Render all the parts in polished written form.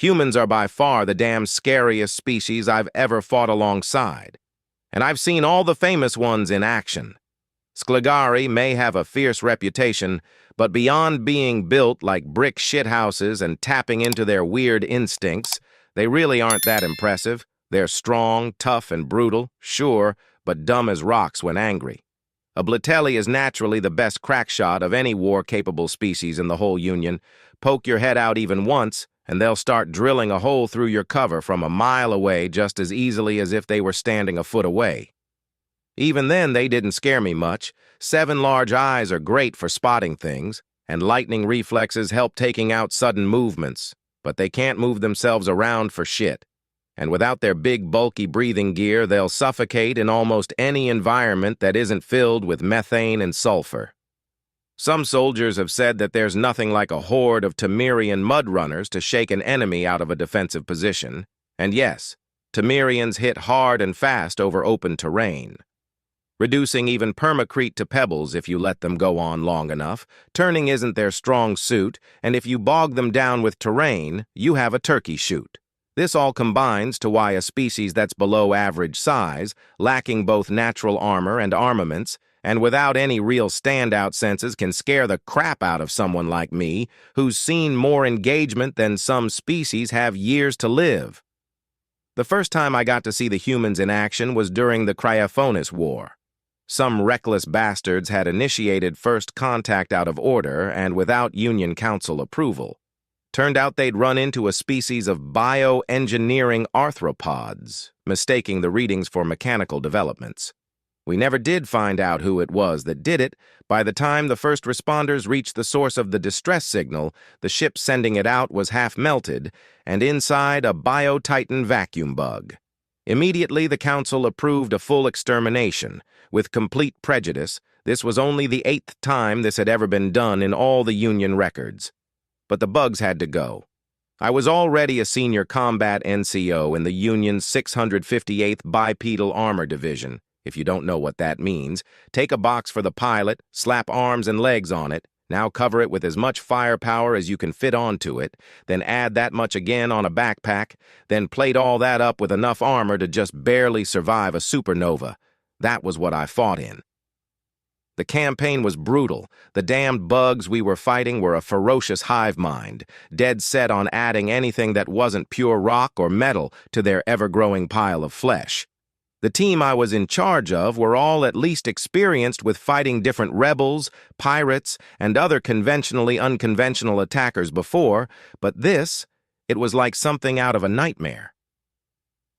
Humans are by far the damn scariest species I've ever fought alongside. And I've seen all the famous ones in action. Skligari may have a fierce reputation, but beyond being built like brick shithouses and tapping into their weird instincts, they really aren't that impressive. They're strong, tough, and brutal, sure, but dumb as rocks when angry. A Blitelli is naturally the best crack shot of any war-capable species in the whole Union. Poke your head out even once, and they'll start drilling a hole through your cover from a mile away just as easily as if they were standing a foot away. Even then, they didn't scare me much. 7 large eyes are great for spotting things, and lightning reflexes help taking out sudden movements, but they can't move themselves around for shit. And without their big, bulky breathing gear, they'll suffocate in almost any environment that isn't filled with methane and sulfur. Some soldiers have said that there's nothing like a horde of Temerian mud runners to shake an enemy out of a defensive position. And yes, Temerians hit hard and fast over open terrain, reducing even permacrete to pebbles if you let them go on long enough. Turning isn't their strong suit, and if you bog them down with terrain, you have a turkey shoot. This all combines to why a species that's below average size, lacking both natural armor and armaments, and without any real standout senses can scare the crap out of someone like me, who's seen more engagement than some species have years to live. The first time I got to see the humans in action was during the Cryophonis War. Some reckless bastards had initiated first contact out of order and without Union Council approval. Turned out they'd run into a species of bioengineering arthropods, mistaking the readings for mechanical developments. We never did find out who it was that did it. By the time the first responders reached the source of the distress signal, the ship sending it out was half melted, and inside a bio-titan vacuum bug. Immediately, the Council approved a full extermination. With complete prejudice, this was only the 8th time this had ever been done in all the Union records. But the bugs had to go. I was already a senior combat NCO in the Union's 658th Bipedal Armor Division. If you don't know what that means, take a box for the pilot, slap arms and legs on it, now cover it with as much firepower as you can fit onto it, then add that much again on a backpack, then plate all that up with enough armor to just barely survive a supernova. That was what I fought in. The campaign was brutal. The damned bugs we were fighting were a ferocious hive mind, dead set on adding anything that wasn't pure rock or metal to their ever-growing pile of flesh. The team I was in charge of were all at least experienced with fighting different rebels, pirates, and other conventionally unconventional attackers before, but it was like something out of a nightmare.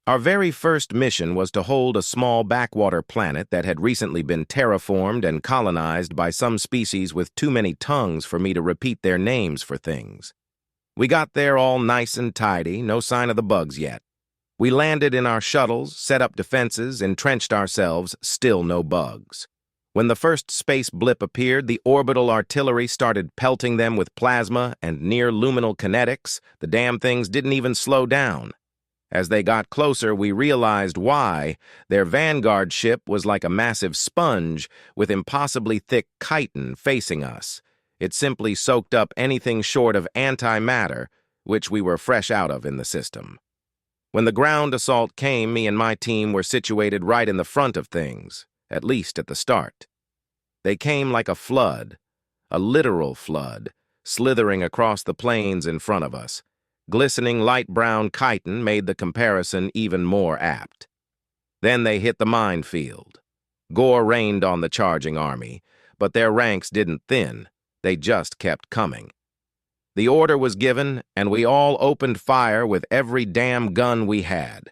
Our very first mission was to hold a small backwater planet that had recently been terraformed and colonized by some species with too many tongues for me to repeat their names for things. We got there all nice and tidy, no sign of the bugs yet. We landed in our shuttles, set up defenses, entrenched ourselves, still no bugs. When the first space blip appeared, the orbital artillery started pelting them with plasma and near-luminal kinetics. The damn things didn't even slow down. As they got closer, we realized why. Their vanguard ship was like a massive sponge with impossibly thick chitin facing us. It simply soaked up anything short of antimatter, which we were fresh out of in the system. When the ground assault came, me and my team were situated right in the front of things, at least at the start. They came like a flood, a literal flood, slithering across the plains in front of us. Glistening light brown chitin made the comparison even more apt. Then they hit the minefield. Gore rained on the charging army, but their ranks didn't thin, they just kept coming. The order was given, and we all opened fire with every damn gun we had.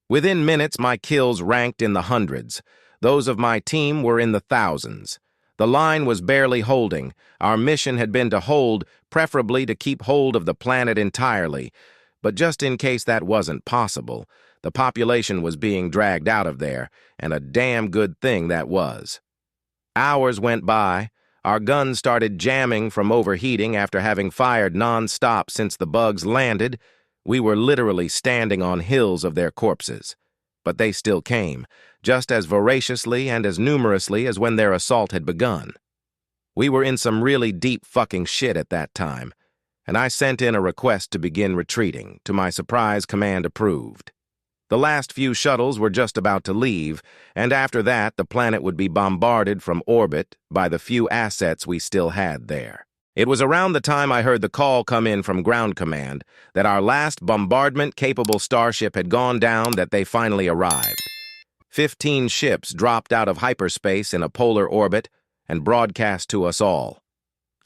Within minutes, my kills ranked in the hundreds. Those of my team were in the thousands. The line was barely holding. Our mission had been to hold, preferably to keep hold of the planet entirely. But just in case that wasn't possible, the population was being dragged out of there, and a damn good thing that was. Hours went by. Our guns started jamming from overheating after having fired non-stop since the bugs landed. We were literally standing on hills of their corpses. But they still came, just as voraciously and as numerously as when their assault had begun. We were in some really deep fucking shit at that time, and I sent in a request to begin retreating. To my surprise, command approved. The last few shuttles were just about to leave, and after that, the planet would be bombarded from orbit by the few assets we still had there. It was around the time I heard the call come in from Ground Command that our last bombardment-capable starship had gone down, that they finally arrived. 15 ships dropped out of hyperspace in a polar orbit and broadcast to us all.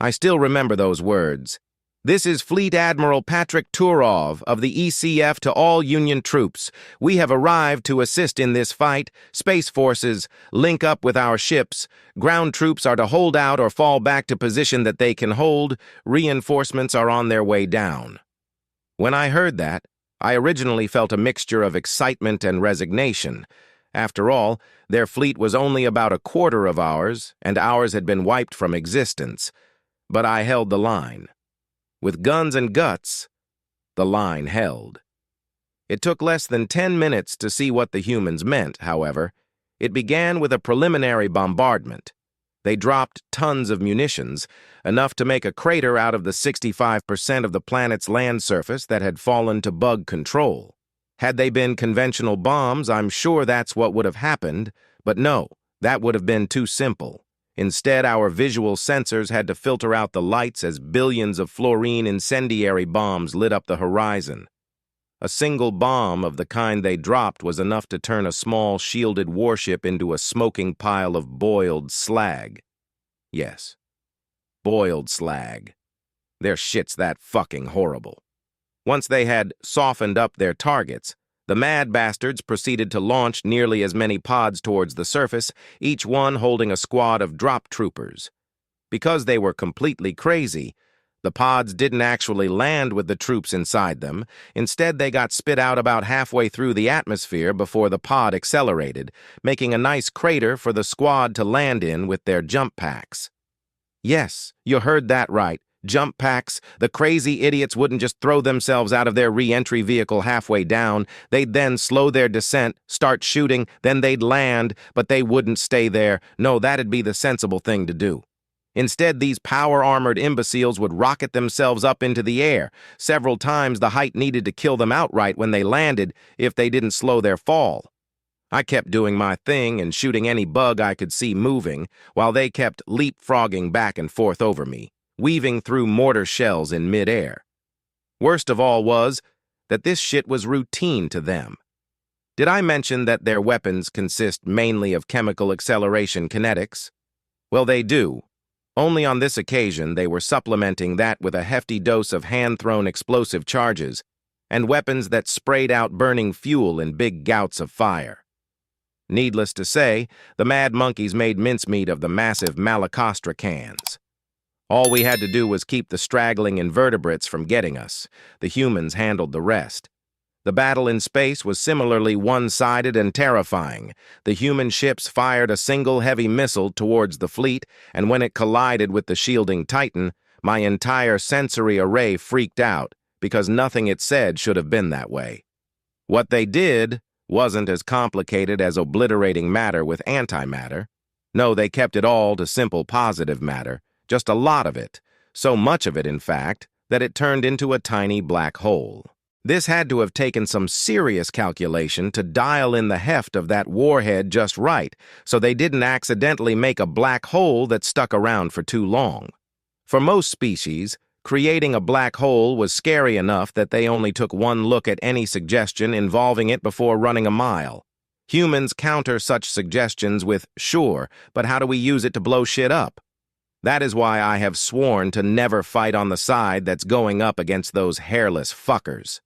I still remember those words. "This is Fleet Admiral Patrick Turov of the ECF to all Union troops. We have arrived to assist in this fight. Space forces, link up with our ships. Ground troops are to hold out or fall back to position that they can hold. Reinforcements are on their way down." When I heard that, I originally felt a mixture of excitement and resignation. After all, their fleet was only about a quarter of ours, and ours had been wiped from existence. But I held the line. With guns and guts, the line held. It took less than 10 minutes to see what the humans meant, however. It began with a preliminary bombardment. They dropped tons of munitions, enough to make a crater out of the 65% of the planet's land surface that had fallen to bug control. Had they been conventional bombs, I'm sure that's what would have happened, but no, that would have been too simple. Instead, our visual sensors had to filter out the lights as billions of fluorine incendiary bombs lit up the horizon. A single bomb of the kind they dropped was enough to turn a small shielded warship into a smoking pile of boiled slag. Yes, boiled slag. Their shit's that fucking horrible. Once they had softened up their targets, the mad bastards proceeded to launch nearly as many pods towards the surface, each one holding a squad of drop troopers. Because they were completely crazy, the pods didn't actually land with the troops inside them. Instead, they got spit out about halfway through the atmosphere before the pod accelerated, making a nice crater for the squad to land in with their jump packs. Yes, you heard that right. Jump packs. The crazy idiots wouldn't just throw themselves out of their re-entry vehicle halfway down. They'd then slow their descent, start shooting, then they'd land, but they wouldn't stay there. No, that'd be the sensible thing to do. Instead, these power-armored imbeciles would rocket themselves up into the air. Several times the height needed to kill them outright when they landed if they didn't slow their fall. I kept doing my thing and shooting any bug I could see moving, while they kept leapfrogging back and forth over me, weaving through mortar shells in mid-air. Worst of all was that this shit was routine to them. Did I mention that their weapons consist mainly of chemical acceleration kinetics? Well, they do. Only on this occasion they were supplementing that with a hefty dose of hand-thrown explosive charges and weapons that sprayed out burning fuel in big gouts of fire. Needless to say, the mad monkeys made mincemeat of the massive Malacostra cans. All we had to do was keep the straggling invertebrates from getting us. The humans handled the rest. The battle in space was similarly one-sided and terrifying. The human ships fired a single heavy missile towards the fleet, and when it collided with the shielding Titan, my entire sensory array freaked out, because nothing it said should have been that way. What they did wasn't as complicated as obliterating matter with antimatter. No, they kept it all to simple positive matter, just a lot of it, so much of it, in fact, that it turned into a tiny black hole. This had to have taken some serious calculation to dial in the heft of that warhead just right, so they didn't accidentally make a black hole that stuck around for too long. For most species, creating a black hole was scary enough that they only took one look at any suggestion involving it before running a mile. Humans counter such suggestions with, sure, but how do we use it to blow shit up? That is why I have sworn to never fight on the side that's going up against those hairless fuckers.